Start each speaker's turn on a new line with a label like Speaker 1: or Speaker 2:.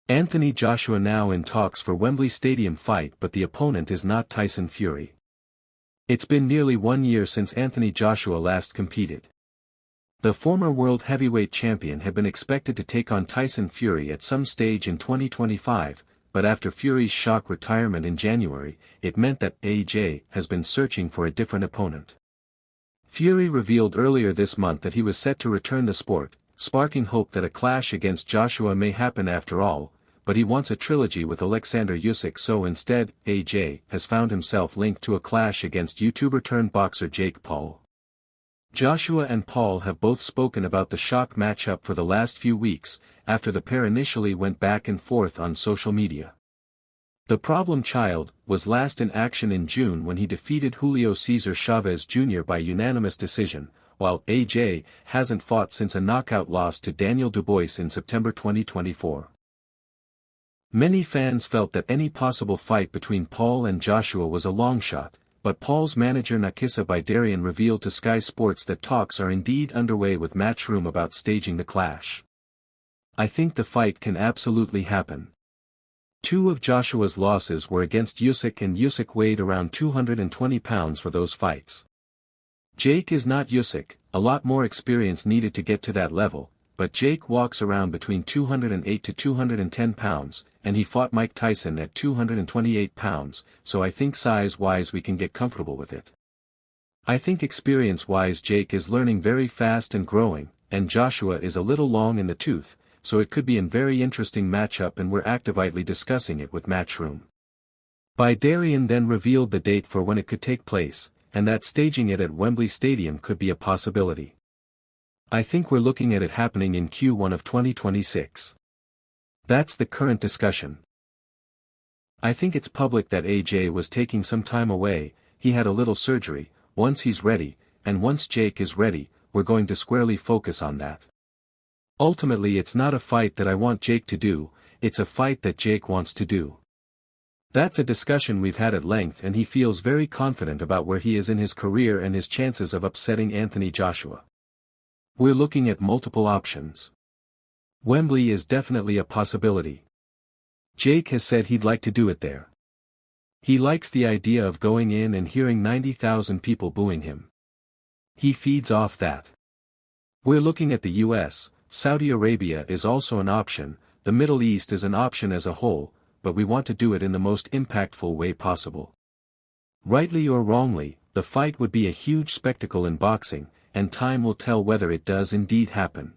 Speaker 1: Anthony Joshua now in talks for Wembley Stadium fight, but the opponent is not Tyson Fury. It's been nearly 1 year since Anthony Joshua last competed. The former world heavyweight champion had been expected to take on Tyson Fury at some stage in 2025, but after Fury's shock retirement in January, it meant that AJ has been searching for a different opponent. Fury revealed earlier this month that he was set to return the sport, sparking hope that a clash against Joshua may happen after all, but he wants a trilogy with Alexander Usyk, so instead, AJ has found himself linked to a clash against YouTuber-turned-boxer Jake Paul. Joshua and Paul have both spoken about the shock matchup for the last few weeks, after the pair initially went back and forth on social media. The problem child was last in action in June when he defeated Julio Cesar Chavez Jr. by unanimous decision, while AJ hasn't fought since a knockout loss to Daniel Dubois in September 2024. Many fans felt that any possible fight between Paul and Joshua was a long shot, but Paul's manager Nakisa Bidarian revealed to Sky Sports that talks are indeed underway with Matchroom about staging the clash. "I think the fight can absolutely happen. 2 of Joshua's losses were against Usyk, and Usyk weighed around 220 pounds for those fights. Jake is not Usyk, a lot more experience needed to get to that level, but Jake walks around between 208 to 210 pounds, and he fought Mike Tyson at 228 pounds, so I think size-wise we can get comfortable with it. I think experience-wise Jake is learning very fast and growing, and Joshua is a little long in the tooth, so it could be a very interesting matchup, and we're actively discussing it with Matchroom." Bidarian then revealed the date for when it could take place, and that staging it at Wembley Stadium could be a possibility. "I think we're looking at it happening in Q1 of 2026. That's the current discussion. I think it's public that AJ was taking some time away, he had a little surgery. Once he's ready, and once Jake is ready, we're going to squarely focus on that. Ultimately it's not a fight that I want Jake to do, it's a fight that Jake wants to do. That's a discussion we've had at length, and he feels very confident about where he is in his career and his chances of upsetting Anthony Joshua. We're looking at multiple options. Wembley is definitely a possibility. Jake has said he'd like to do it there. He likes the idea of going in and hearing 90,000 people booing him. He feeds off that. We're looking at the US, Saudi Arabia is also an option, the Middle East is an option as a whole, but we want to do it in the most impactful way possible. Rightly or wrongly, the fight would be a huge spectacle in boxing, and time will tell whether it does indeed happen.